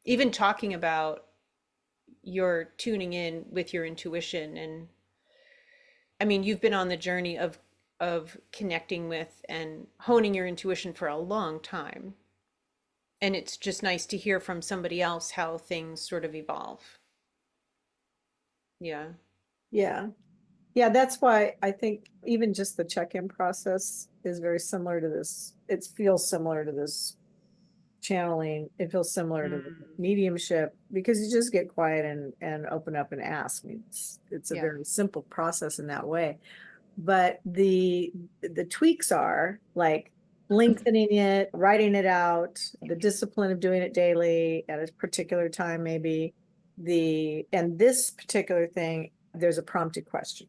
Even talking about your tuning in with your intuition, and I mean, you've been on the journey of connecting with and honing your intuition for a long time. And it's just nice to hear from somebody else how things sort of evolve. Yeah. Yeah. Yeah, that's why I think even just the check-in process is very similar to this. It feels similar to this channeling. It feels similar to the Mm, mediumship because you just get quiet and open up and ask. I mean, it's a yeah. very simple process in that way. But the tweaks are like lengthening it, writing it out, the discipline of doing it daily at a particular time, maybe and this particular thing, there's a prompted question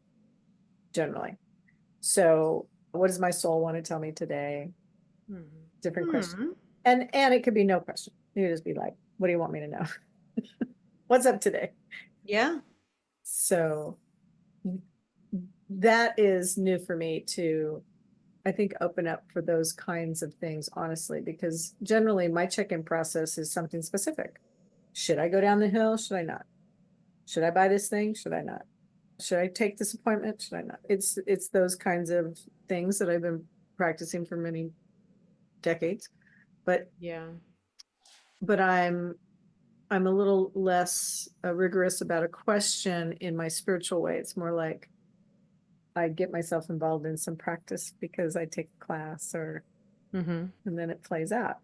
generally. So what does my soul want to tell me today? Hmm. Different question. Hmm. And it could be no question. You could just be like, what do you want me to know? What's up today? Yeah. So that is new for me to, I think, open up for those kinds of things, honestly, because generally my check-in process is something specific. Should I go down the hill? Should I not? Should I buy this thing? Should I not? Should I take this appointment? Should I not? It's those kinds of things that I've been practicing for many decades. But Yeah. but I'm a little less rigorous about a question in my spiritual way. It's more like I get myself involved in some practice because I take a class or Hmm. and then it plays out.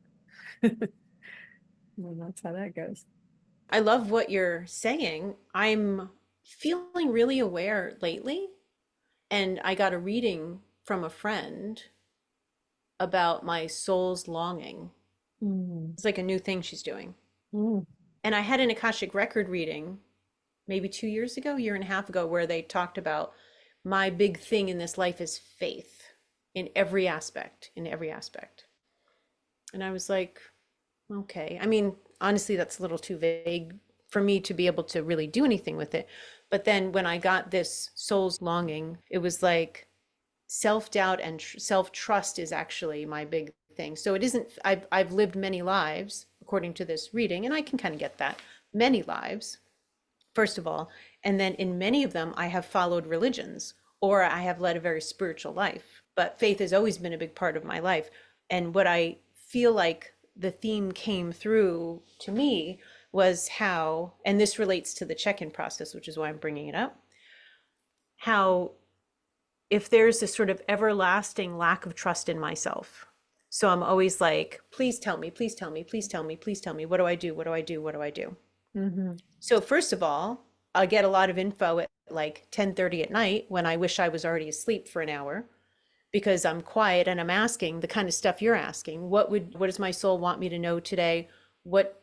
And that's how that goes. I love what you're saying. I'm feeling really aware lately, and I got a reading from a friend about my soul's longing. Mm, It's like a new thing she's doing. mm, And I had an Akashic record reading maybe 2 years ago, year and a half ago, where they talked about my big thing in this life is faith in every aspect, in every aspect. And I was like, okay. I mean, honestly, that's a little too vague for me to be able to really do anything with it. But then when I got this soul's longing, it was like self-doubt and self-trust is actually my big thing. So it isn't, I've lived many lives according to this reading, and I can kind of get that. Many lives, first of all. And then in many of them, I have followed religions or I have led a very spiritual life. But faith has always been a big part of my life. And what I feel like the theme came through to me was how, and this relates to the check in process, which is why I'm bringing it up, how if there's this sort of everlasting lack of trust in myself. So I'm always like, please tell me, please tell me, please tell me, please tell me, what do I do? What do I do? What do I do? mhm. So first of all, I get a lot of info at like 10:30 at night when I wish I was already asleep for an hour because I'm quiet and I'm asking the kind of stuff you're asking. What does my soul want me to know today? What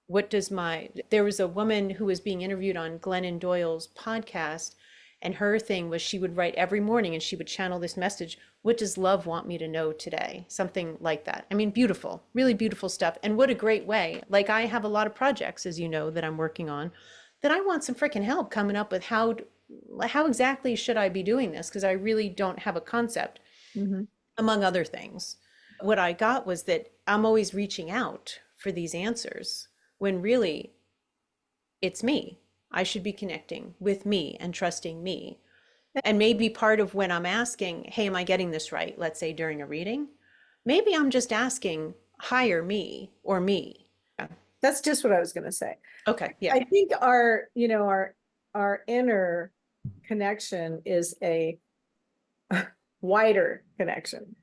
what does my There was a woman who was being interviewed on Glennon Doyle's podcast, and her thing was she would write every morning and she would channel this message, what does love want me to know today? Something like that. I mean, beautiful, really beautiful stuff. And what a great way. Like, I have a lot of projects, as you know, that I'm working on, that I want some freaking help coming up with how exactly should I be doing this, because I really don't have a concept, Mhm. among other things. What I got was that I'm always reaching out for these answers when really it's me. I should be connecting with me and trusting me. And maybe part of when I'm asking, hey, am I getting this right? Let's say during a reading, maybe I'm just asking higher me or me. Yeah. That's just what I was going to say. Okay. Yeah. I think our inner connection is a wider connection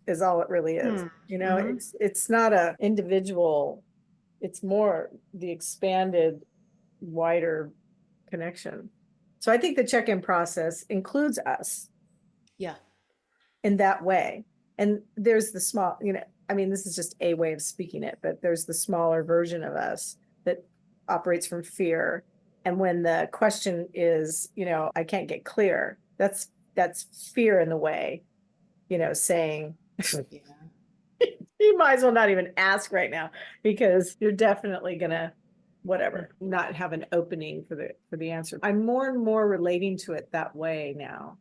is all it really is. Hmm. Mm-hmm. It's not a individual, it's more the expanded, wider connection. So I think the check-in process includes us Yeah. in that way. And there's the small, I mean, this is just a way of speaking it, but there's the smaller version of us that operates from fear. And when the question is, I can't get clear, that's fear in the way, saying Yeah. you might as well not even ask right now because you're definitely gonna whatever not have an opening for the answer. I'm more and more relating to it that way now.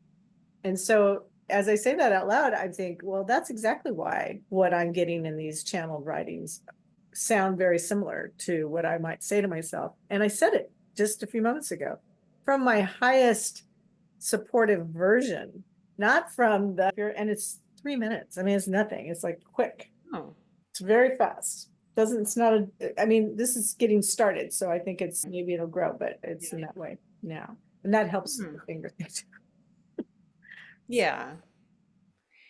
And so as I say that out loud, I think, well, that's exactly why what I'm getting in these channeled writings sound very similar to what I might say to myself. And I said it just a few moments ago from my highest supportive version, not from the, and it's 3 minutes. I mean, it's nothing. It's like quick. Oh, It's very fast. Doesn't, it's not a, I mean, this is getting started. So I think it's, maybe it'll grow, but it's in that way now. And that helps hmm. the finger thing too. Yeah.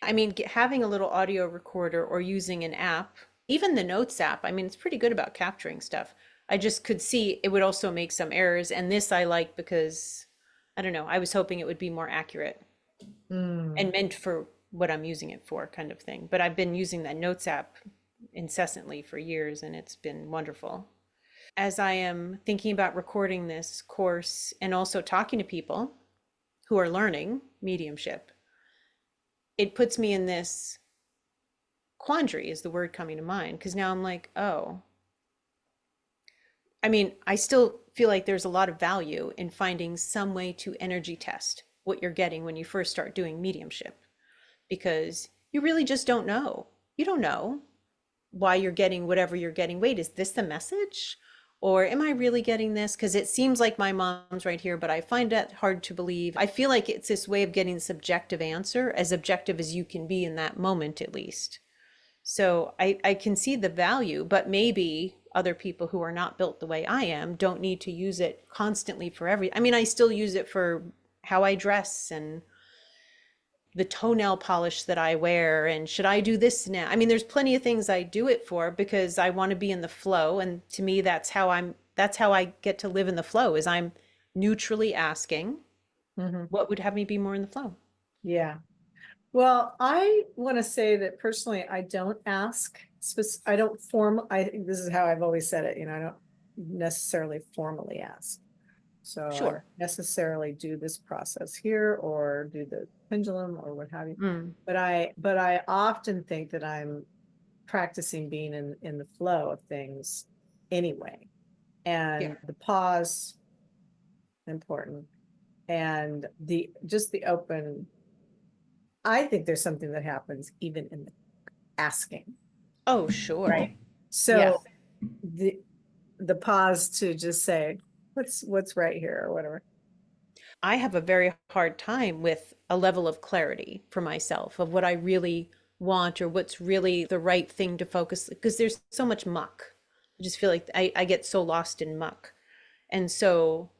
I mean, having a little audio recorder or using an app, even the Notes app, I mean, it's pretty good about capturing stuff. I just could see it would also make some errors. And this I like because, I don't know, I was hoping it would be more accurate Mm. and meant for what I'm using it for, kind of thing. But I've been using that Notes app incessantly for years, and it's been wonderful. As I am thinking about recording this course and also talking to people who are learning mediumship, it puts me in this quandary, is the word coming to mind, because now I'm like, oh, I mean, I still feel like there's a lot of value in finding some way to energy test what you're getting when you first start doing mediumship, because you really just don't know. You don't know why you're getting whatever you're getting. Wait, is this the message? Or am I really getting this? Because it seems like my mom's right here, but I find that hard to believe. I feel like it's this way of getting subjective answer, as objective as you can be in that moment, at least. So I can see the value, but maybe other people who are not built the way I am don't need to use it constantly for I mean, I still use it for how I dress and the toenail polish that I wear, and should I do this now? I mean, there's plenty of things I do it for because I want to be in the flow. And to me, that's how I get to live in the flow, is I'm neutrally asking Mhm. what would have me be more in the flow. Yeah. Well, I want to say that personally, I don't ask, I don't this is how I've always said it, I don't necessarily formally ask. So I don't Sure. necessarily do this process here or do the pendulum or what have you. Mm, But I often think that I'm practicing being in the flow of things anyway. yeah. And the pause, important. And just the open, I think there's something that happens even in the asking, Oh, sure. right? Yeah. So the pause to just say, what's right here or whatever. I have a very hard time with a level of clarity for myself of what I really want or what's really the right thing to focus, because there's so much muck. I just feel like I get so lost in muck. And so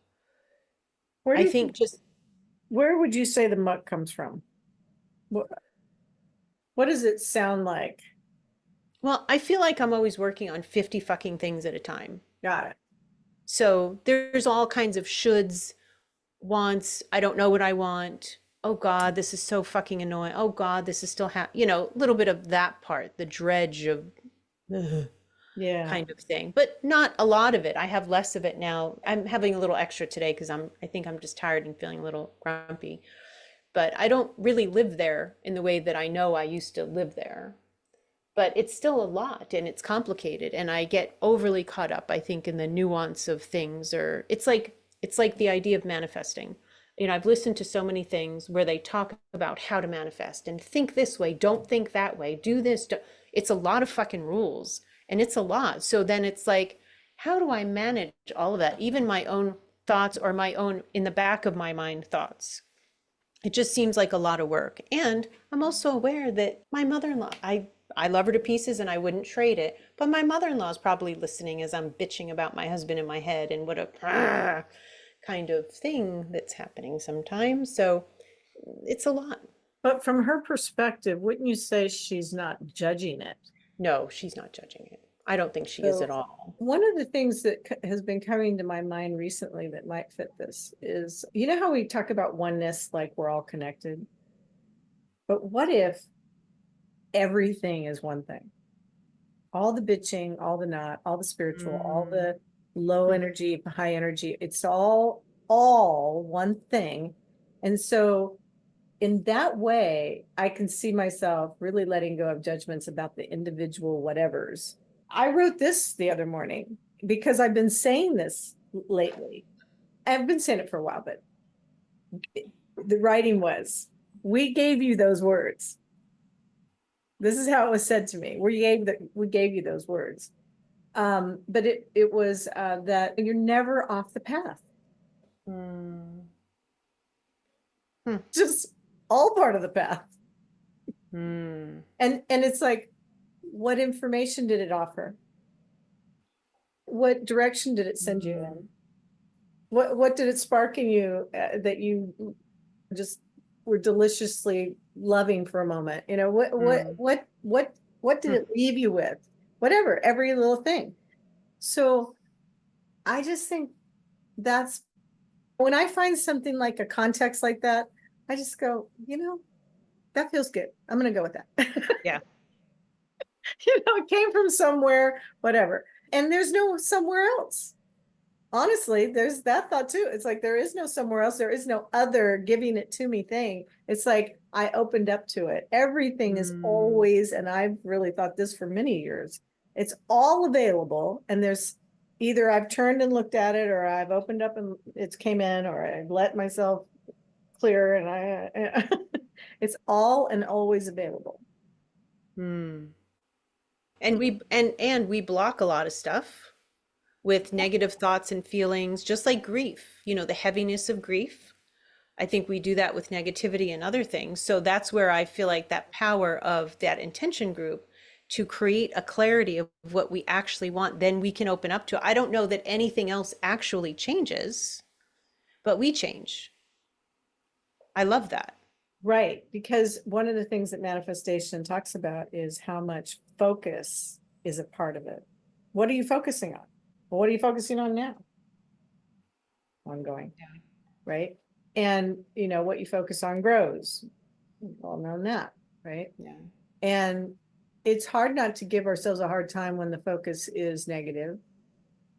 Where do I you think think, just, where would you say the muck comes from? What, what does it sound like? well, I feel like I'm always working on 50 fucking things at a time. Got it. So there's all kinds of shoulds, wants, I don't know what I want. Oh God, this is so fucking annoying. Oh God, this is still a little bit of that part, the dredge of ugh, Yeah. kind of thing, but not a lot of it. I have less of it now. I'm having a little extra today because I think I'm just tired and feeling a little grumpy. But I don't really live there in the way that I know I used to live there. But it's still a lot and it's complicated, and I get overly caught up, I think, in the nuance of things. Or it's like the idea of manifesting. I've listened to so many things where they talk about how to manifest and think this way, don't think that way, do this. It's a lot of fucking rules, and it's a lot. So then it's like, how do I manage all of that? Even my own thoughts, or my own in the back of my mind thoughts. It just seems like a lot of work. And I'm also aware that my mother-in-law, I love her to pieces and I wouldn't trade it, but my mother-in-law is probably listening as I'm bitching about my husband in my head and what a kind of thing that's happening sometimes. So it's a lot. But from her perspective, wouldn't you say she's not judging it? No, she's not judging it. I don't think she is So at all. one of the things that has been coming to my mind recently that might fit this is, how we talk about oneness, like we're all connected, but what if everything is one thing? All the bitching, all the not, all the spiritual, all Mm. the low energy, high energy, it's all one thing. And so in that way, I can see myself really letting go of judgments about the individual whatevers. I wrote this the other morning because I've been saying this lately. I've been saying it for a while, but the writing was, we gave you those words. This is how it was said to me. We gave you those words. But it was that you're never off the path. Mm. Just all part of the path. Mm. And it's like, what information did it offer? What direction did it send you in? What did it spark in you that you just were deliciously loving for a moment? You know, what did it leave you with? Whatever, every little thing. So I just think that's when I find something like a context like that, I just go, that feels good. I'm going to go with that. Yeah. It came from somewhere, whatever. And there's no somewhere else. Honestly, there's that thought too. It's like there is no somewhere else. There is no other giving it to me thing. It's like I opened up to it. Everything is always, and I've really thought this for many years, it's all available. And there's either I've turned and looked at it, or I've opened up and it's came in, or I've let myself clear, and it's all and always available. Mm. And we block a lot of stuff with negative thoughts and feelings, just like grief, the heaviness of grief. I think we do that with negativity and other things. So that's where I feel like that power of that intention group to create a clarity of what we actually want, then we can open up to it. I don't know that anything else actually changes, but we change. I love that. Right, because one of the things that manifestation talks about is how much focus is a part of it. What are you focusing on? Well, what are you focusing on now? Ongoing, right? And what you focus on grows. We've all known that, right? Yeah. And it's hard not to give ourselves a hard time when the focus is negative.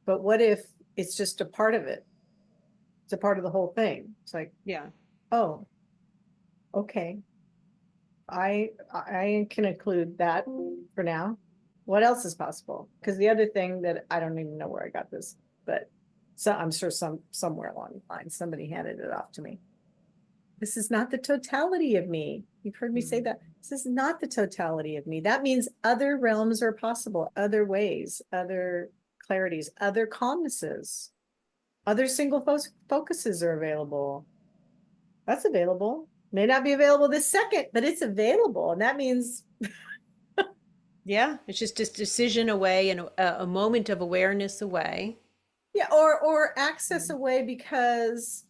But what if it's just a part of it? It's a part of the whole thing. It's like, Yeah. oh, okay. I can include that for now. What else is possible? Because the other thing that I don't even know where I got this, but I'm sure somewhere along the line somebody handed it off to me. This is not the totality of me. You've heard me say that. This is not the totality of me. That means other realms are possible, other ways, other clarities, other calmnesses, other single focuses are available. That's available. May not be available this second, but it's available. And that means, Yeah. It's just this decision away and a moment of awareness away. yeah, or access away because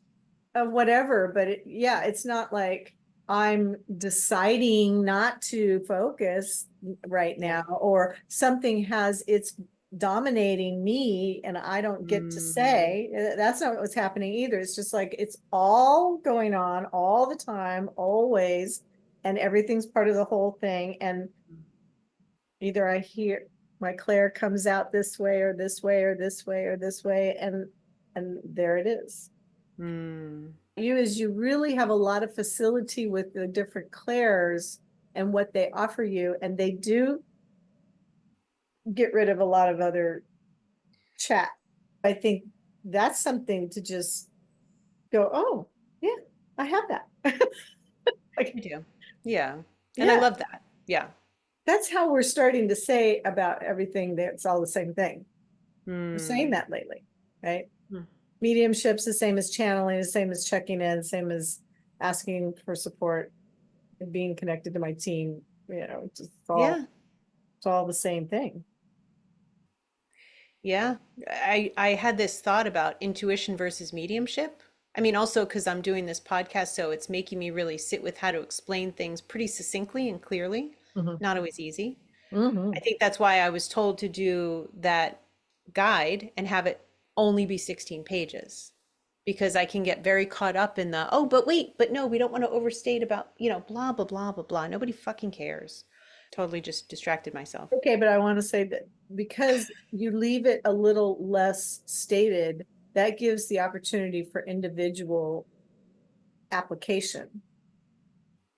of whatever. But it's not like I'm deciding not to focus right Yeah. now, or something has it's dominating me and I don't get to Mhm. say. That's not what's happening either. It's just like it's all going on all the time, always, and everything's part of the whole thing. And either I hear my Claire comes out this way or this way or this way or this way, and there it is. Mm. You really have a lot of facility with the different Claires and what they offer you, and they do get rid of a lot of other chat. I think that's something to just go, oh yeah, I have that. I Like, do. Yeah. And I yeah, love that. Yeah. that's how we're starting to say about everything that it's all the same thing. We're saying Mm. that lately, right? Mm. Mediumship's the same as channeling, the same as checking in, the same as asking for support and being connected to my team. Yeah. It's all the same thing. Yeah. I had this thought about intuition versus mediumship. I mean, also because I'm doing this podcast, so it's making me really sit with how to explain things pretty succinctly and clearly. Mhm. Not always easy. I Mhm. think that's why I was told to do that guide and have it only be 16 pages because I can get very caught up in the, oh, but wait, but no, we don't want to overstate about, blah, blah, blah, blah, blah. Nobody fucking cares. Totally just distracted myself. Okay, but I want to say that because you leave it a little less stated, that gives the opportunity for individual application.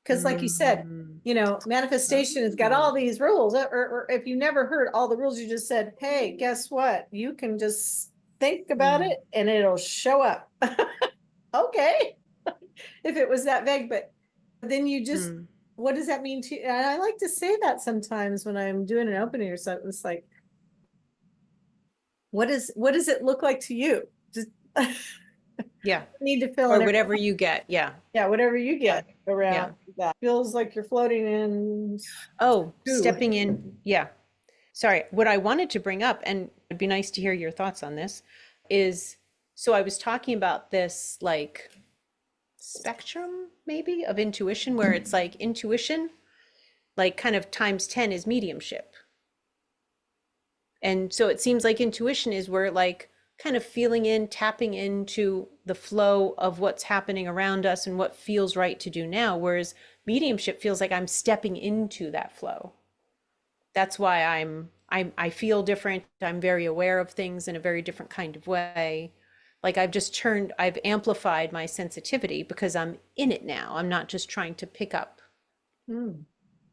Because, like you said, Mm. manifestation has got Oh. all these rules. Or if you never heard all the rules, you just said, hey, guess what? You can just think about Mm. it and it'll show up. Okay. If it was that vague, but then you just, Mm. what does that mean to you? And I like to say that sometimes when I'm doing an opening or something. It's like, what does it look like to you? Just Yeah. need to fill Or in whatever you get. Yeah. yeah, whatever you Yeah. get Yeah. around that. Feels like you're floating in Oh, goo. stepping in. Yeah. Sorry. What I wanted to bring up, and it'd be nice to hear your thoughts on this, is so I was talking about this like spectrum maybe of intuition, where it's like intuition, like kind of times 10 is mediumship. And so it seems like intuition is where like kind of feeling in, tapping into the flow of what's happening around us and what feels right to do now. Whereas mediumship feels like I'm stepping into that flow. That's why I feel different. I'm very aware of things in a very different kind of way. Like I've amplified my sensitivity because I'm in it now. I'm not just trying to pick up. Hmm.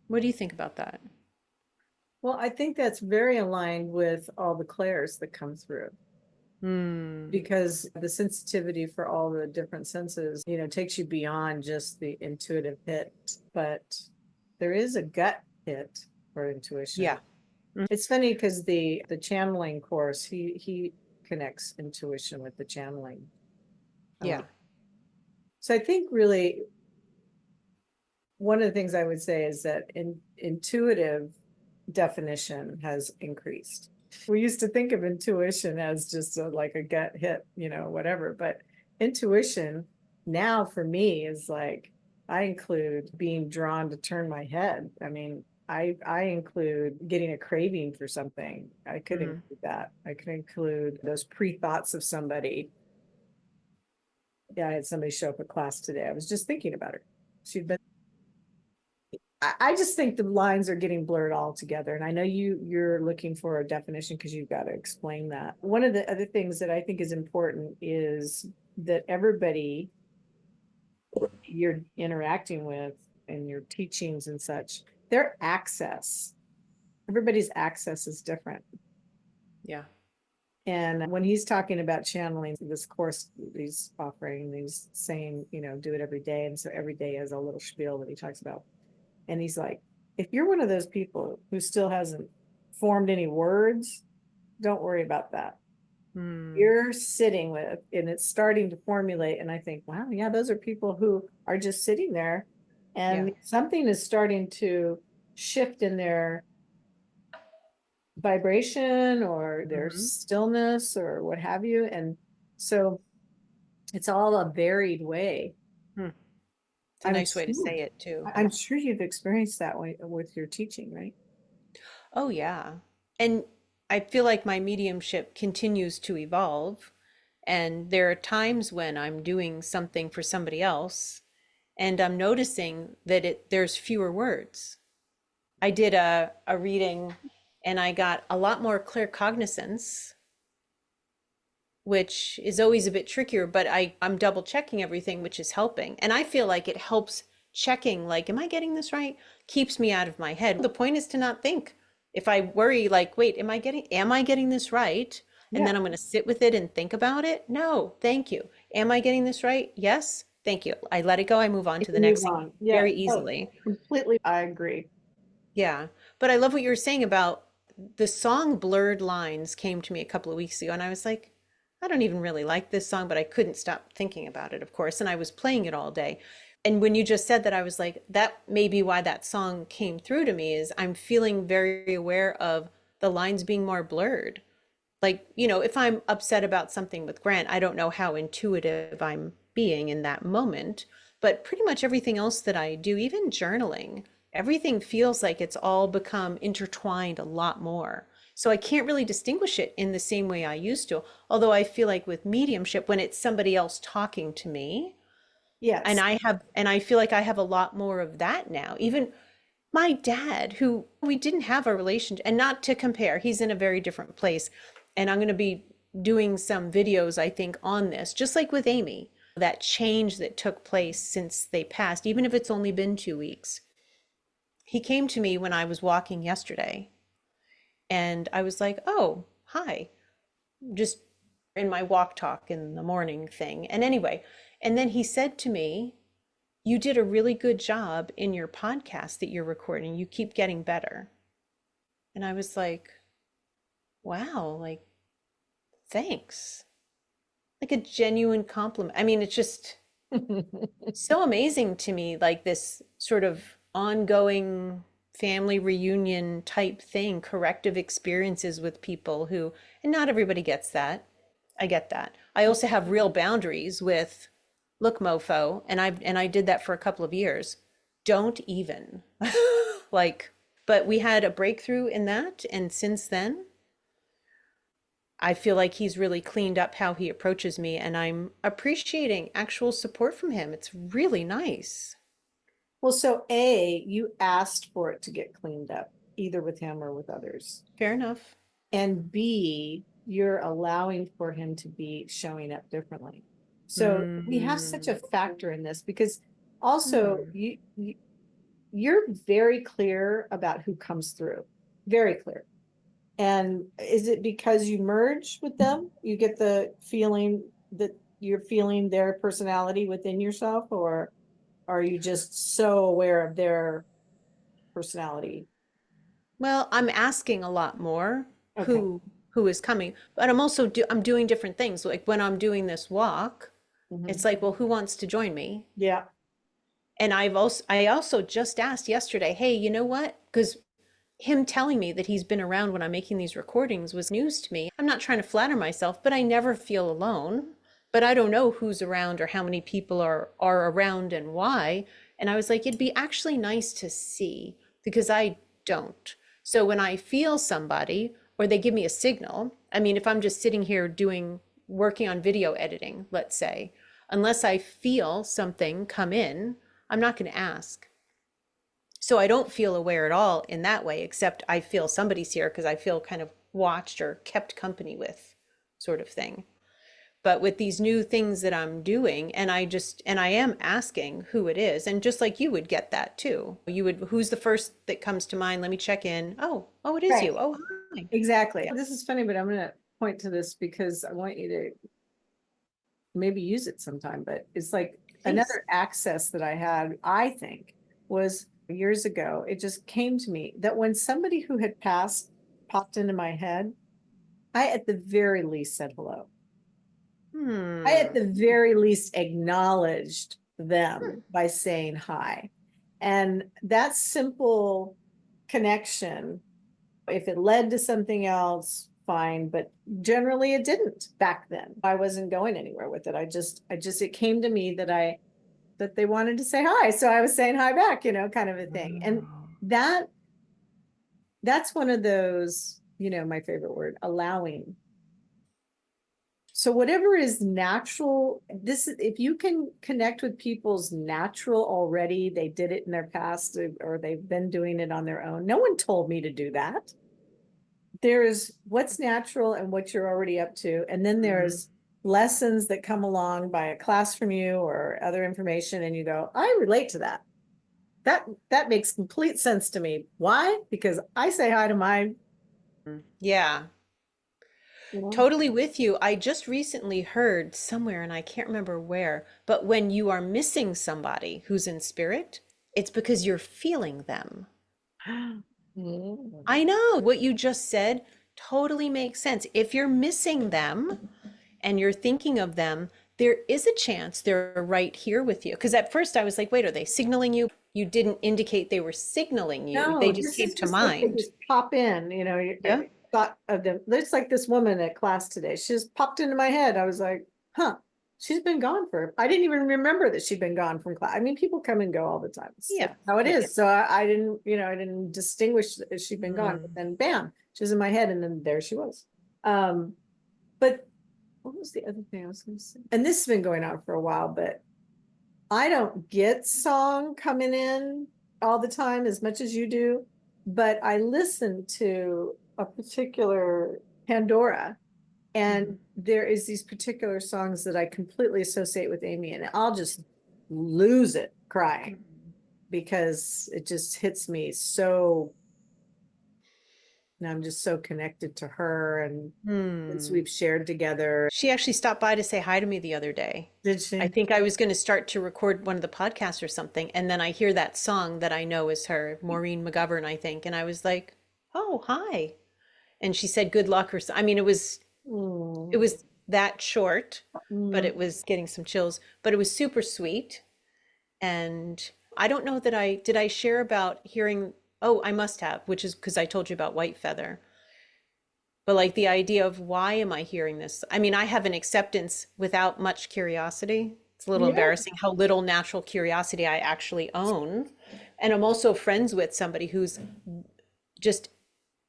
What do you think about that? Well, I think that's very aligned with all the clairs that come through Hmm. because the sensitivity for all the different senses, takes you beyond just the intuitive hit. But there is a gut hit for intuition. Yeah. Mm. It's funny because the channeling course, he connects intuition with the channeling. Uh, Yeah. so I think really one of the things I would say is that intuitive definition has increased. We used to think of intuition as just like a gut hit, whatever. But intuition now for me is like I include being drawn to turn my head. I mean, I include getting a craving for something. I could Mm. include that. I could include those pre-thoughts of somebody. Yeah, I had somebody show up at class today. I was just thinking about her. She'd been I just think the lines are getting blurred all together. And I know you're looking for a definition because you've got to explain that. One of the other things that I think is important is that everybody you're interacting with and your teachings and such, their access, everybody's access is different. Yeah. And when he's talking about channeling this course, he's offering, he's saying, do it every day. And so every day has a little spiel that he talks about. And he's like, if you're one of those people who still hasn't formed any words, don't worry about that. Mm. You're sitting with, and it's starting to formulate. And I think, wow, yeah, those are people who are just sitting there Yeah. and something is starting to shift in their vibration or their Hmm. stillness or what have you. And so it's all a varied way. Hmm. It's a I'm nice way to sure, say it too. I'm sure you've experienced that way with your teaching, right? Oh, yeah. And I feel like my mediumship continues to evolve. And there are times when I'm doing something for somebody else and I'm noticing that there's fewer words. I did a reading and I got a lot more clear cognizance, which is always a bit trickier, but I'm double checking everything, which is helping. And I feel like it helps checking, like, am I getting this right? Keeps me out of my head. The point is to not think. If I worry, like, wait, am I getting this right? And Yeah. then I'm going to sit with it and think about it. No, thank you. Am I getting this right? Yes, thank you. I let it go. I move on to the Move next thing on. Yeah. very Oh, easily. completely. I agree. Yeah. But I love what you were saying about the song Blurred Lines came to me a couple of weeks ago, and I was like, I don't even really like this song, but I couldn't stop thinking about it, of course. And I was playing it all day. And when you just said that, I was like, that may be why that song came through to me is I'm feeling very aware of the lines being more blurred. Like, if I'm upset about something with Grant, I don't know how intuitive I'm being in that moment, but pretty much everything else that I do, even journaling, everything feels like it's all become intertwined a lot more. So I can't really distinguish it in the same way I used to. Although I feel like with mediumship, when it's somebody else talking to me, and Yes. I feel like I have a lot more of that now. Even my dad, who we didn't have a relationship, and not to compare, he's in a very different place. And I'm going to be doing some videos, I think, on this, just like with Amy, that change that took place since they passed, even if it's only been 2 weeks. He came to me when I was walking yesterday, and I was like, oh, hi, just in my walk talk in the morning thing. And anyway, and then he said to me, you did a really good job in your podcast that you're recording. You keep getting better. And I was like, wow, like thanks. Like a genuine compliment. I mean, it's just so amazing to me, like this sort of ongoing family reunion type thing, corrective experiences with people who, and not everybody gets that. I get that. I also have real boundaries with, look, mofo, and I did that for a couple of years. Don't even. Like, but we had a breakthrough in that, and since then, I feel like he's really cleaned up how he approaches me, and I'm appreciating actual support from him. It's really nice. Well, so A, you asked for it to get cleaned up, either with him or with others. Fair enough. And B, you're allowing for him to be showing up differently. So we have such a Mm. factor in this because also Mm. you're very clear about who comes through, very clear. And is it because you merge with them? You get the feeling that you're feeling their personality within yourself, or are you just so aware of their personality? Well, I'm asking a lot more Okay. who is coming, but I'm doing different things. Like when I'm doing this walk, it's Mhm. like, well, who wants to join me? Yeah. And I also just asked yesterday, hey, you know what? Because him telling me that he's been around when I'm making these recordings was news to me. I'm not trying to flatter myself, but I never feel alone. But I don't know who's around or how many people are around and why. And I was like, it'd be actually nice to see because I don't. So when I feel somebody or they give me a signal, I mean, if I'm just sitting here working on video editing, let's say, unless I feel something come in, I'm not going to ask. So I don't feel aware at all in that way, except I feel somebody's here because I feel kind of watched or kept company with, sort of thing. But with these new things that I'm doing, and I am asking who it is, and just like you would get that too. You would, who's the first that comes to mind? Let me check in. Oh, it is Right. you. Oh, hi. Exactly. This is funny, but I'm going to point to this because I want you to maybe use it sometime. But it's like Thanks. another access that I had, I think, was years ago. It just came to me that when somebody who had passed popped into my head, I at the very least said hello. I at Hmm. the very least acknowledged them by saying hi. And that simple connection, if it led to something else, fine, but generally it didn't back then. I wasn't going anywhere with it. It came to me that they wanted to say hi. So I was saying hi back, kind of a thing. And that that's one of those, my favorite word, allowing. So whatever is natural, if you can connect with people's natural already, they did it in their past or they've been doing it on their own. No one told me to do that. There's what's natural and what you're already up to. And then Mhm. there's lessons that come along by a class from you or other information. And you go, I relate to that. That makes complete sense to me. Why? Because I say hi to mine, Yeah. you know. Totally with you. I just recently heard somewhere, and I can't remember where, but when you are missing somebody who's in spirit, it's because you're feeling them. Mm. I know what you just said totally makes sense. If you're missing them and you're thinking of them, there is a chance they're right here with you. Because at first I was like, wait, are they signaling you? You didn't indicate they were signaling you. They No, just this came is to just like they mind. just pop in, Yeah. I thought of them. There's like this woman at class today. She just popped into my head. I was like, huh, she's been gone I didn't even remember that she'd been gone from class. I mean, people come and go all the time. It's Yeah. how it Yeah. is. So I didn't, I didn't distinguish if she'd been gone, but Mm. then bam, she was in my head and then there she was. Um, but what was the other thing I was going to say? And this has been going on for a while, but I don't get song coming in all the time as much as you do, but I listen to a particular Pandora, and Mhm. there is these particular songs that I completely associate with Amy, and I'll just lose it crying because it just hits me so, and I'm just so connected to her, and since Hmm. we've shared together. She actually stopped by to say hi to me the other day. Did I she? think I was going to start to record one of the podcasts or something, and then I hear that song that I know is her, Maureen McGovern, I think, and I was like, "Oh, hi." And she said good luck or so. I mean, it was It Mm. was that short, but Mm. it was getting some chills, but it was super sweet. And I don't know that did I share about hearing, oh, I must have, which is because I told you about white feather. But like the idea of why am I hearing this? I mean, I have an acceptance without much curiosity. It's a little Yeah. embarrassing how little natural curiosity I actually own. And I'm also friends with somebody who's just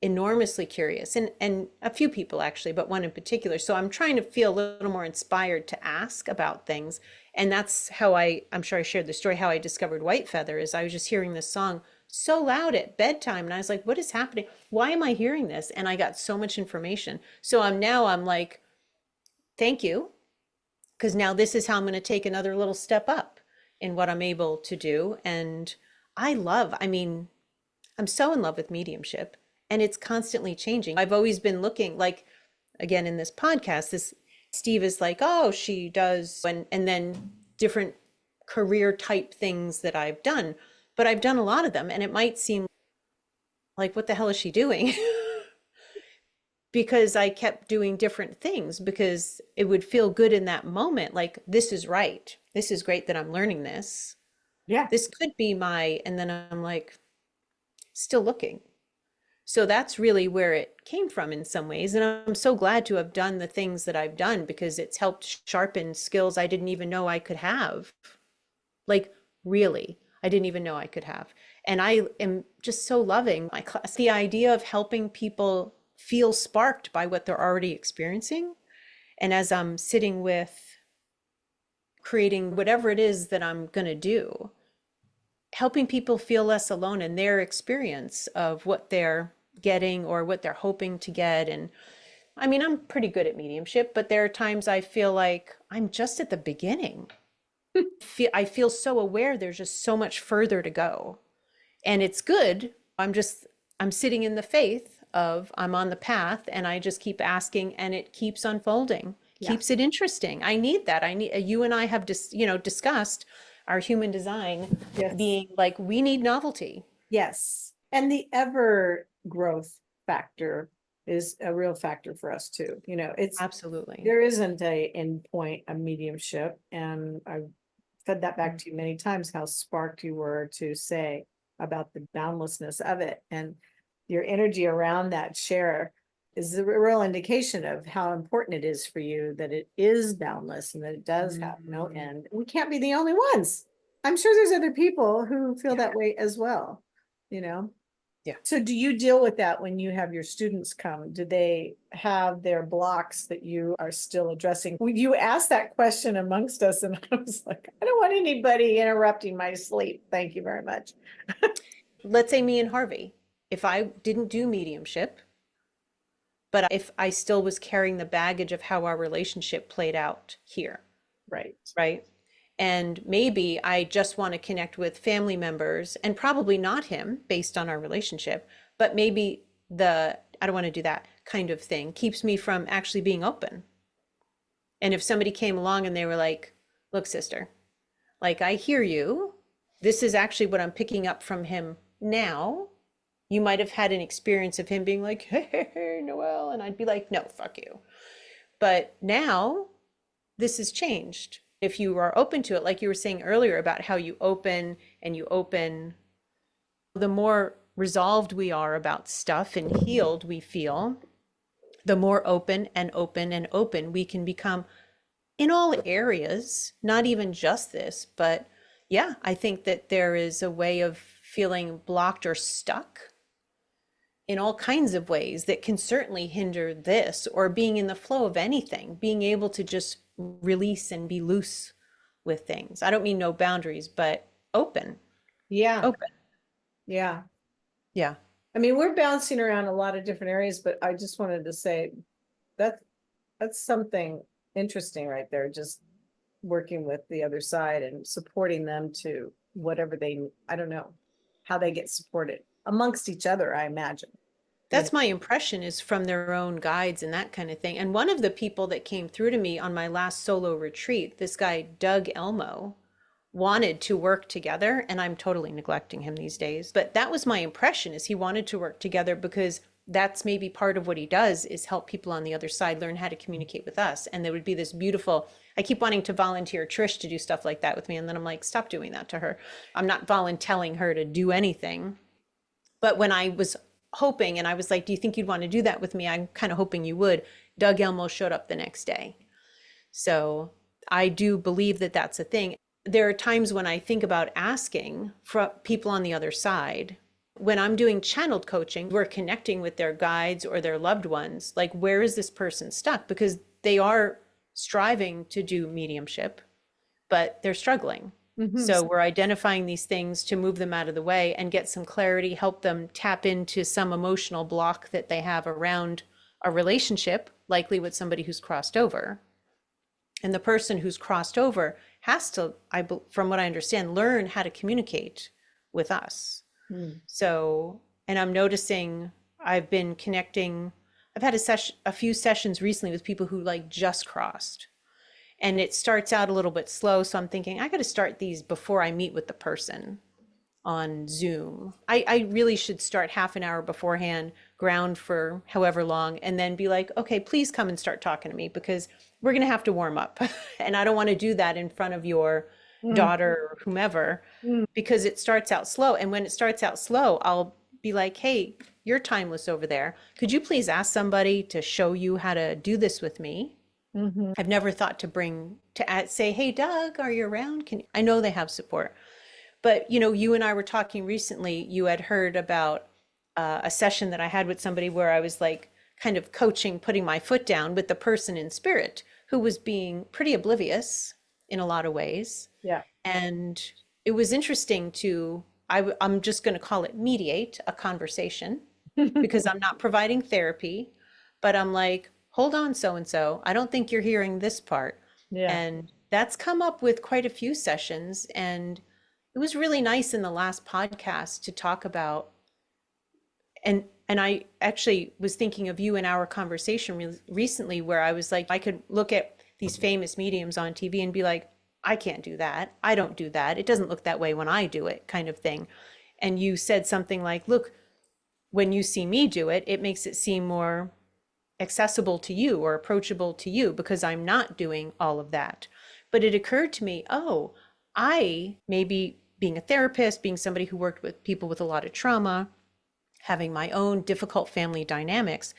enormously curious, and a few people actually, but one in particular. So I'm trying to feel a little more inspired to ask about things. And that's how I'm sure I shared the story, how I discovered white feather is I was just hearing this song so loud at bedtime and I was like, what is happening? Why am I hearing this? And I got so much information. So I'm like, thank you, because now this is how I'm going to take another little step up in what I'm able to do. And I mean, I'm so in love with mediumship and it's constantly changing. I've always been looking like, again, in this podcast, this Steve is like, oh, she does, and then different career type things that I've done. But I've done a lot of them and it might seem like, what the hell is she doing? Because I kept doing different things because it would feel good in that moment. Like, this is right. This is great that I'm learning this. Yeah. This could be and then I'm like, still looking. So that's really where it came from in some ways. And I'm so glad to have done the things that I've done because it's helped sharpen skills I didn't even know I could have. Like, really, I didn't even know I could have. And I am just so loving my class. The idea of helping people feel sparked by what they're already experiencing. And as I'm sitting with creating whatever it is that I'm going to do, helping people feel less alone in their experience of what they're getting or what they're hoping to get. And I mean, I'm pretty good at mediumship, but there are times I feel like I'm just at the beginning. I feel so aware there's just so much further to go. And it's good. I'm sitting in the faith of I'm on the path and I just keep asking and it keeps unfolding, Yeah. keeps it interesting. I need that. You and I have discussed our human design Yes. being like, we need novelty. Yes. And the ever growth factor is a real factor for us too. Absolutely. There isn't a end point of mediumship. And I've fed that back to you many times, how sparked you were to say about the boundlessness of it. And your energy around that share is the real indication of how important it is for you that it is boundless and that it does have no Mm, end. We can't be the only ones. I'm sure there's other people who feel yeah. that way as well, you know? Yeah. So do you deal with that when you have your students come? Do they have their blocks that you are still addressing? You asked that question amongst us and I was like, I don't want anybody interrupting my sleep. Thank you very much. Let's say me and Harvey, if I didn't do mediumship, but if I still was carrying the baggage of how our relationship played out here, Right. right? And maybe I just want to connect with family members and probably not him based on our relationship, but maybe I don't want to do that kind of thing keeps me from actually being open. And if somebody came along and they were like, look, sister, like I hear you. This is actually what I'm picking up from him now. You might have had an experience of him being like, hey, Noelle. And I'd be like, no, fuck you. But now this has changed. If you are open to it, like you were saying earlier about how you open and you open, the more resolved we are about stuff and healed we feel, the more open and open and open we can become in all areas, not even just this, but yeah, I think that there is a way of feeling blocked or stuck in all kinds of ways that can certainly hinder this or being in the flow of anything, being able to just release and be loose with things. I don't mean no boundaries, but open, Yeah. open. Yeah. Yeah. I mean, we're bouncing around a lot of different areas, but I just wanted to say that that's something interesting right there. Just working with the other side and supporting them to whatever I don't know, how they get supported amongst each other, I imagine. You know, That's my impression is from their own guides and that kind of thing. And one of the people that came through to me on my last solo retreat, this guy, Doug Elmo, wanted to work together. And I'm totally neglecting him these days. But that was my impression is he wanted to work together because that's maybe part of what he does, is help people on the other side learn how to communicate with us. And there would be this beautiful, I keep wanting to volunteer Trish to do stuff like that with me. And then I'm like, stop doing that to her. I'm not volunteering her to do anything. But when I was hoping, and I was like, do you think you'd want to do that with me? I'm kind of hoping you would. Doug Elmo showed up the next day. So I do believe that that's a thing. There are times when I think about asking for people on the other side. When I'm doing channeled coaching, we're connecting with their guides or their loved ones. Like, where is this person stuck? Because they are striving to do mediumship, but they're struggling. So we're identifying these things to move them out of the way and get some clarity, help them tap into some emotional block that they have around a relationship, likely with somebody who's crossed over. And the person who's crossed over has to, from what I understand, learn how to communicate with us. So, and I'm noticing I've been connecting, I've had a few sessions recently with people who like just crossed. And it starts out a little bit slow. So I'm thinking, I got to start these before I meet with the person on Zoom. I really should start half an hour beforehand, ground for however long, and then be like, okay, please come and start talking to me, because we're going to have to warm up. And I don't want to do that in front of your daughter or whomever, because it starts out slow. And when it starts out slow, I'll be like, hey, you're timeless over there. Could you please ask somebody to show you how to do this with me? I've never thought to say, hey, Doug, are you around? I know they have support. But, you and I were talking recently, you had heard about a session that I had with somebody where I was like kind of coaching, putting my foot down with the person in spirit who was being pretty oblivious in a lot of ways. Yeah. And it was interesting I'm just going to call it mediate a conversation, because I'm not providing therapy, but I'm like, hold on, so-and-so, I don't think you're hearing this part. Yeah. And that's come up with quite a few sessions. And it was really nice in the last podcast to talk about, and I actually was thinking of you in our conversation recently, where I was like, I could look at these famous mediums on TV and be like, I can't do that. I don't do that. It doesn't look that way when I do it, kind of thing. And you said something like, look, when you see me do it, it makes it seem more accessible to you or approachable to you, because I'm not doing all of that. But it occurred to me, oh, I maybe being a therapist, being somebody who worked with people with a lot of trauma, having my own difficult family dynamics,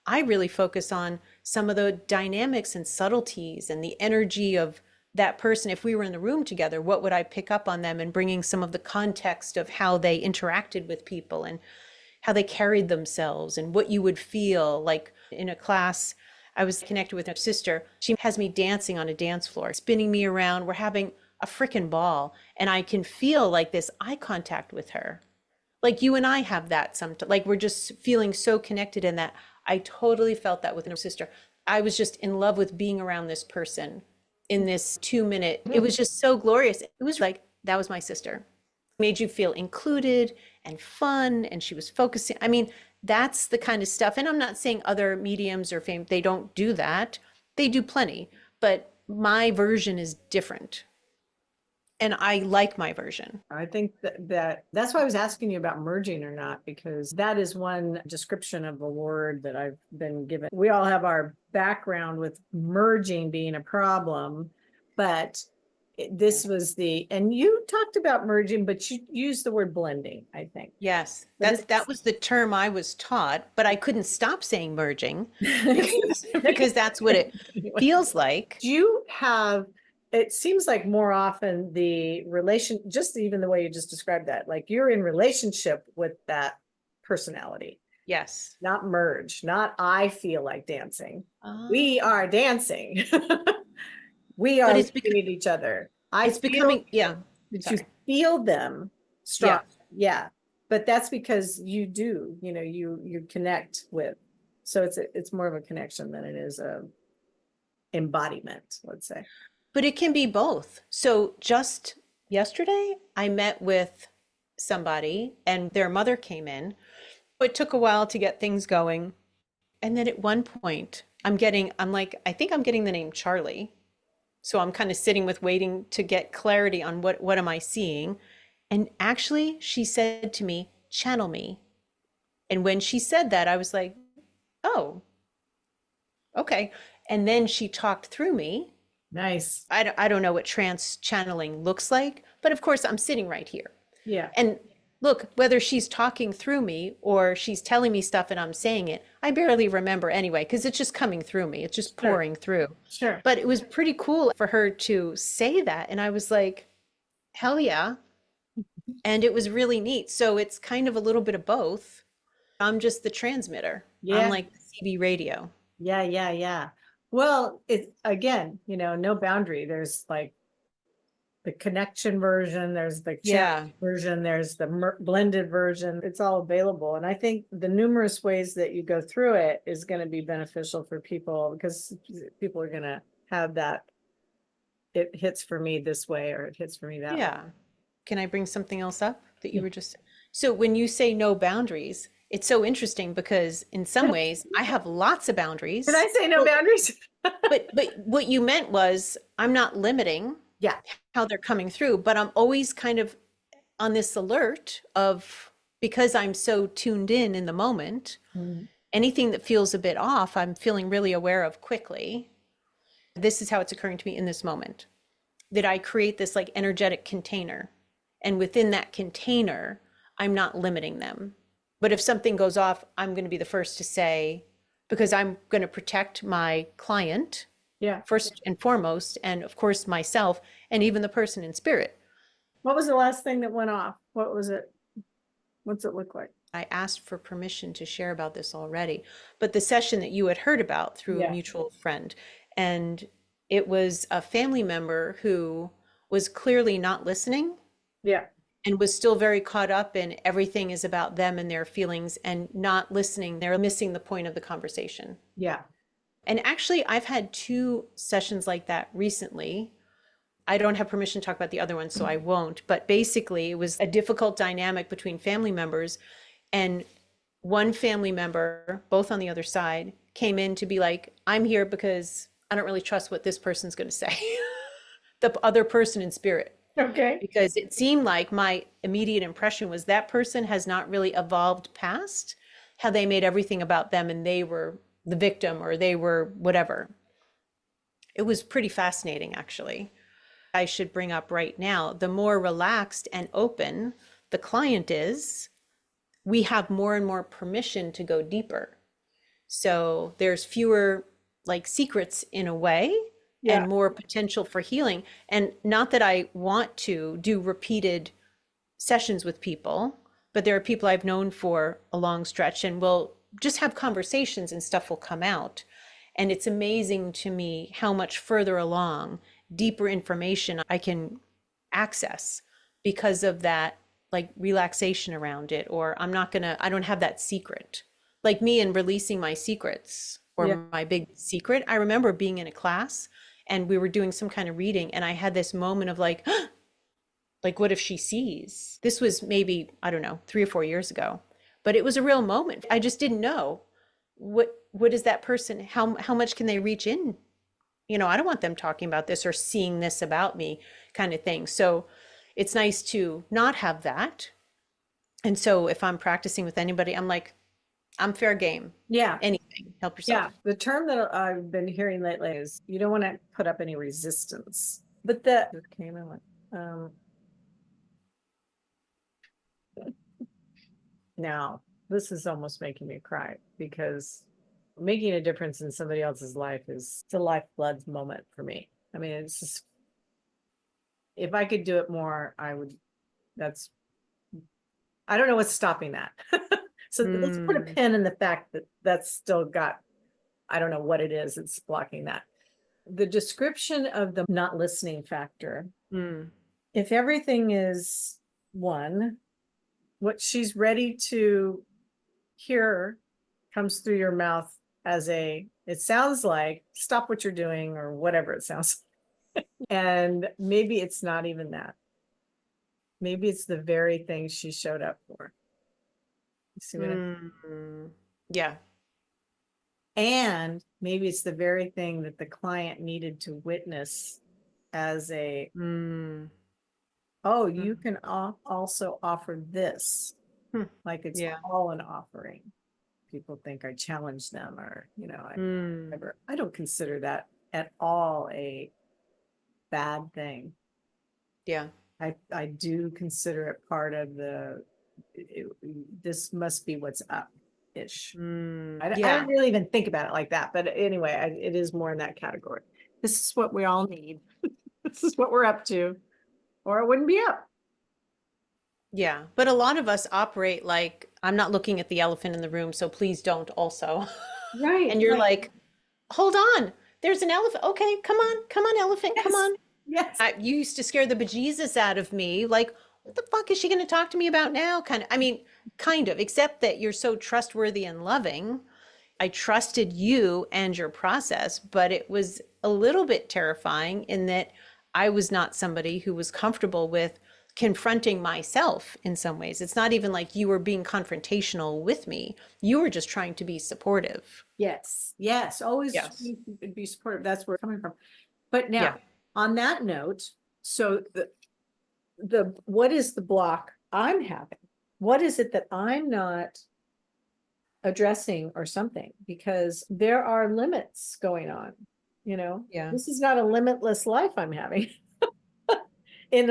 I really focus on some of the dynamics and subtleties and the energy of that person. If we were in the room together, what would I pick up on them, and bringing some of the context of how they interacted with people and how they carried themselves, and what you would feel like in a class. I was connected with her sister. She has me dancing on a dance floor, spinning me around. We're having a freaking ball. And I can feel like this eye contact with her. Like you and I have that sometimes, like we're just feeling so connected in that. I totally felt that with her sister. I was just in love with being around this person in this 2 minute. It was just so glorious. It was like, that was my sister. Made you feel included and fun, and she was focusing. I mean, that's the kind of stuff. And I'm not saying other mediums or fame, they don't do that. They do plenty, but my version is different. And I like my version. I think that's why I was asking you about merging or not, because that is one description of a word that I've been given. We all have our background with merging being a problem, but this was and you talked about merging, but you used the word blending, I think. Yes, that was the term I was taught, but I couldn't stop saying merging because that's what it feels like. Do you have, it seems like more often the relation, just even the way you just described that, like you're in relationship with that personality. Yes. Not merge, not I feel like dancing. We are dancing. We are looking at each other. It's becoming, yeah. Did you feel them strong? Yeah. But that's because you do, you connect with. So it's more of a connection than it is a embodiment, let's say. But it can be both. So just yesterday, I met with somebody and their mother came in. It took a while to get things going. And then at one point, I'm like, I think I'm getting the name Charlie. So I'm kind of sitting waiting to get clarity on what am I seeing. And actually, she said to me, channel me. And when she said that, I was like, oh, okay. And then she talked through me. Nice. I don't know what trance channeling looks like, but of course I'm sitting right here. Yeah. And look, whether she's talking through me or she's telling me stuff and I'm saying it, I barely remember anyway, because it's just coming through me. It's just Sure. pouring through. Sure. But it was pretty cool for her to say that. And I was like, hell yeah. And it was really neat. So it's kind of a little bit of both. I'm just the transmitter. I'm Yeah. like the CB radio. Yeah. Yeah. Yeah. Well, it again, no boundary. There's like the connection version, there's the channel Yeah. version, there's the blended version. It's all available. And I think the numerous ways that you go through it is going to be beneficial for people, because people are going to have that. It hits for me this way, or it hits for me that way. Yeah. Can I bring something else up that you Yeah. were just so when you say no boundaries, it's so interesting because in some ways I have lots of Did boundaries. I say no boundaries? But what you meant was I'm not limiting Yeah. how they're coming through, but I'm always kind of on this alert of because I'm so tuned in the moment, Mm. anything that feels a bit off, I'm feeling really aware of quickly. This is how it's occurring to me in this moment. That I create this like energetic container. And within that container, I'm not limiting them. But if something goes off, I'm going to be the first to say, because I'm going to protect my client Yeah. first and foremost, and of course myself, and even the person in spirit. What was the last thing that went off? What was it? What's it look like? I asked for permission to share about this already, but the session that you had heard about through a Yeah. mutual friend, and it was a family member who was clearly not listening Yeah. and was still very caught up in everything is about them and their feelings and not listening. They're missing the point of the conversation. Yeah. And actually, I've had two sessions like that recently. I don't have permission to talk about the other one, so I won't. But basically, it was a difficult dynamic between family members. And one family member, both on the other side, came in to be like, I'm here because I don't really trust what this person's going to say. The other person in spirit. Okay. Because it seemed like my immediate impression was that person has not really evolved past how they made everything about them and they were the victim or they were whatever. It was pretty fascinating, actually. I should bring up right now, the more relaxed and open the client is, we have more and more permission to go deeper. So there's fewer like secrets in a way Yeah. and more potential for healing. And not that I want to do repeated sessions with people, but there are people I've known for a long stretch and we'll just have conversations and stuff will come out. And it's amazing to me how much further along, deeper information I can access because of that like relaxation around it. Or I don't have that secret. Like me and releasing my secrets or Yeah. my big secret. I remember being in a class and we were doing some kind of reading and I had this moment of like, what if she sees? This was maybe, I don't know, 3 or 4 years ago, but it was a real moment. I just didn't know what is that person, how much can they reach in? I don't want them talking about this or seeing this about me kind of thing. So it's nice to not have that. And so if I'm practicing with anybody, I'm like, I'm fair game. Yeah. Anything, help Yeah. yourself. The term that I've been hearing lately is you don't want to put up any resistance. But that came and went. Now, this is almost making me cry because making a difference in somebody else's life is it's a lifeblood moment for me. I mean, it's just if I could do it more, I would. That's I don't know what's stopping that. So let's put a Mm, pin in the fact that that's still got, I don't know what it is, it's blocking that. The description of the not listening factor, mm, if everything is one, what she's ready to hear comes through your mouth as it sounds like, stop what you're doing or whatever it sounds. And maybe it's not even that. Maybe it's the very thing she showed up for. You see what yeah. And maybe it's the very thing that the client needed to witness as Mm, oh, mm, you can also offer this. Like it's Yeah. all an offering. People think I challenge them or, Mm. I don't consider that at all a bad thing. Yeah. I do consider it part of this must be what's up ish. Mm. I Yeah. don't really even think about it like that, but anyway, it is more in that category. This is what we all need. This is what we're up to, or it wouldn't be up. Yeah. But a lot of us operate like, I'm not looking at the elephant in the room, so please don't also. Right, And you're right. like, hold on, there's an elephant. Okay, come on, elephant, come Yes, on. yes. You used to scare the bejesus out of me. Like, what the fuck is she going to talk to me about now? I mean, kind of, except that you're so trustworthy and loving. I trusted you and your process, but it was a little bit terrifying in that I was not somebody who was comfortable with confronting myself in some ways. It's not even like you were being confrontational with me. You were just trying to be supportive. Yes, yes, always Yes. be supportive. That's where it's coming from. But Yeah. now, on that note, so the what is the block I'm having? What is it that I'm not addressing or something? Because there are limits going on, Yeah. This is not a limitless life I'm having. In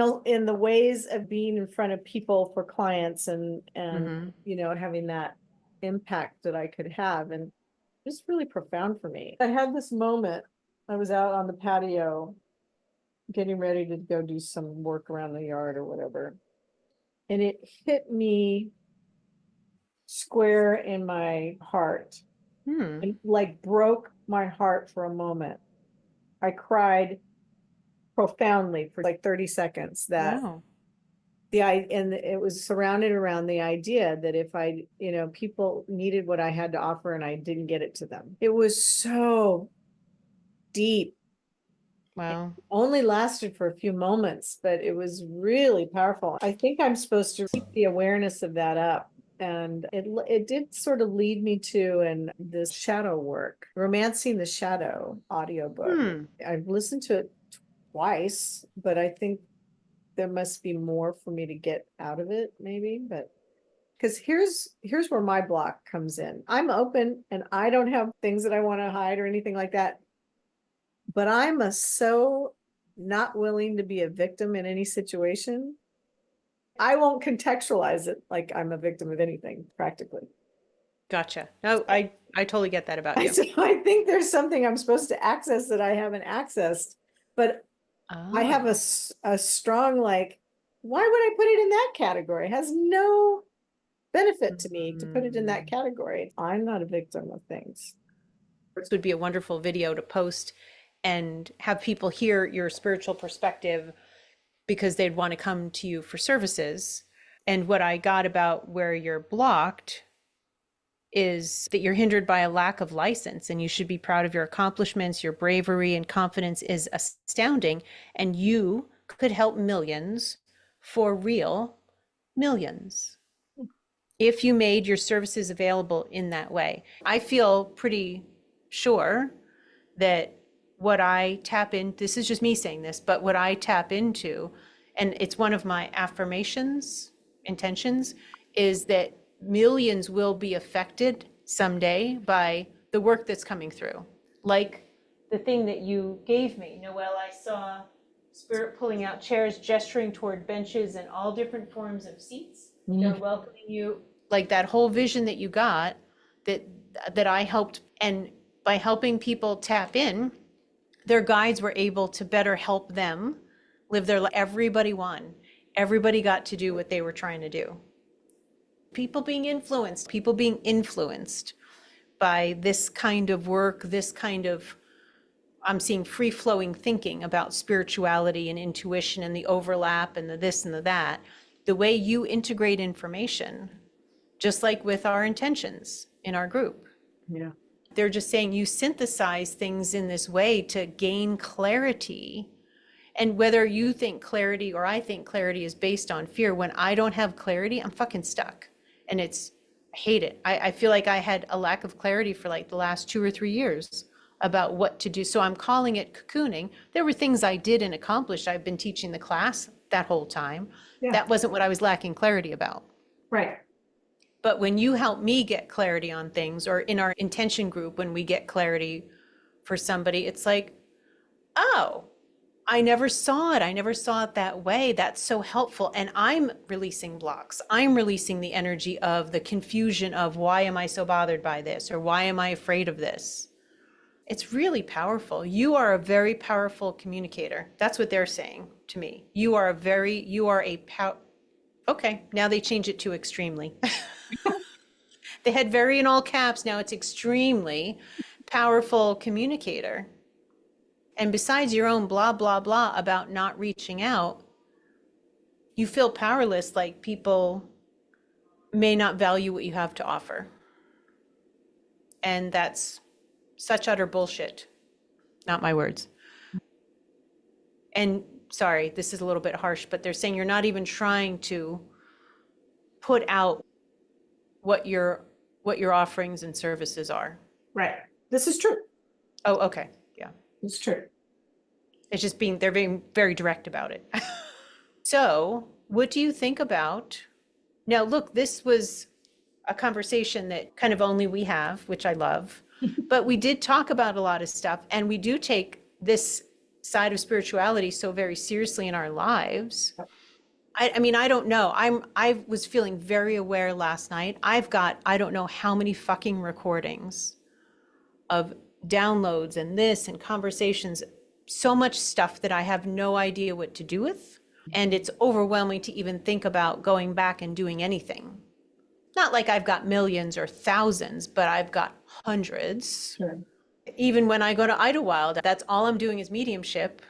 the ways of being in front of people for clients and Hmm. having that impact that I could have, and just really profound for me. I had this moment. I was out on the patio getting ready to go do some work around the yard or whatever, and it hit me square in my heart Hmm. and like broke my heart for a moment. I cried profoundly for like 30 seconds. That Wow. and it was surrounded around the idea that if people needed what I had to offer and I didn't get it to them. It was so deep. It Wow. only lasted for a few moments, but it was really powerful. I think I'm supposed to keep the awareness of that up. And it did sort of lead me to this shadow work, Romancing the Shadow audiobook. Hmm. I've listened to it twice, but I think there must be more for me to get out of it, maybe. But because here's where my block comes in. I'm open and I don't have things that I want to hide or anything like that. But I'm so not willing to be a victim in any situation. I won't contextualize it like I'm a victim of anything, practically. Gotcha. No, I totally get that about you. So I think there's something I'm supposed to access that I haven't accessed, but I have Ah. a strong, like, why would I put it in that category? It has no benefit to me to put it in that Mm. category. I'm not a victim of things. This would be a wonderful video to post and have people hear your spiritual perspective because they'd want to come to you for services. And what I got about where you're blocked is that you're hindered by a lack of license, and you should be proud of your accomplishments. Your bravery and confidence is astounding, and you could help millions, for real, millions, if you made your services available in that way. I feel pretty sure that what I tap in, this is just me saying this, but what I tap into, and it's one of my affirmations, intentions, is that millions will be affected someday by the work that's coming through. Like the thing that you gave me, Noelle, I saw spirit pulling out chairs, gesturing toward benches and all different forms of seats. They're Mm. welcoming you. Like that whole vision that you got, that I helped, and by helping people tap in, their guides were able to better help them live their life. Everybody won. Everybody got to do what they were trying to do. People being influenced by this kind of work, this kind of, I'm seeing free flowing thinking about spirituality and intuition and the overlap and the this and the that. The way you integrate information, just like with our intentions in our group. Yeah. They're just saying you synthesize things in this way to gain clarity. And whether you think clarity or I think clarity is based on fear, when I don't have clarity, I'm fucking stuck. And I hate it. I feel like I had a lack of clarity for like the last 2 or 3 years about what to do. So I'm calling it cocooning. There were things I did and accomplished. I've been teaching the class that whole time. Yeah. That wasn't what I was lacking clarity about. Right. But when you help me get clarity on things, or in our intention group, when we get clarity for somebody, it's like, oh, I never saw it. I never saw it that way. That's so helpful. And I'm releasing blocks. I'm releasing the energy of the confusion of why am I so bothered by this? Or why am I afraid of this? It's really powerful. You are a very powerful communicator. That's what they're saying to me. Okay, now they change it to extremely. They had very in all caps. Now it's extremely powerful communicator. And besides your own blah, blah, blah about not reaching out, you feel powerless, like people may not value what you have to offer. And that's such utter bullshit. Not my words. And sorry, this is a little bit harsh, but they're saying you're not even trying to put out what your offerings and services are. Right. This is true. Oh, okay. Yeah. It's true. It's just they're being very direct about it. So, what do you think about, now look, this was a conversation that kind of only we have, which I love, but we did talk about a lot of stuff, and we do take this side of spirituality so very seriously in our lives. I mean, I don't know. I was feeling very aware last night. I've got, I don't know how many fucking recordings of downloads and this and conversations, so much stuff that I have no idea what to do with. And it's overwhelming to even think about going back and doing anything. Not like I've got millions or thousands, but I've got hundreds. Sure. Even when I go to Idlewild, that's all I'm doing is mediumship.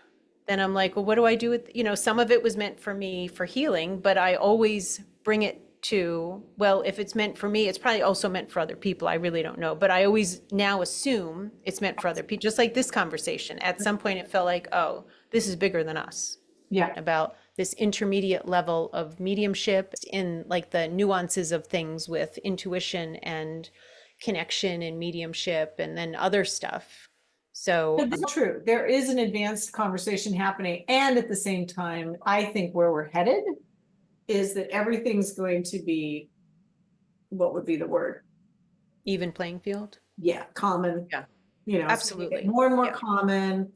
Then I'm like, well, what do I do with, some of it was meant for me for healing, but I always bring it to, well, if it's meant for me, it's probably also meant for other people. I really don't know. But I always now assume it's meant for other people, just like this conversation. At some point, it felt like, oh, this is bigger than us. Yeah. About this intermediate level of mediumship in like the nuances of things with intuition and connection and mediumship and then other stuff. So It's true. There is an advanced conversation happening. And at the same time, I think where we're headed is that everything's going to be, what would be the word? even playing field. Yeah, common. Yeah. So Absolutely. more and more Yeah. common.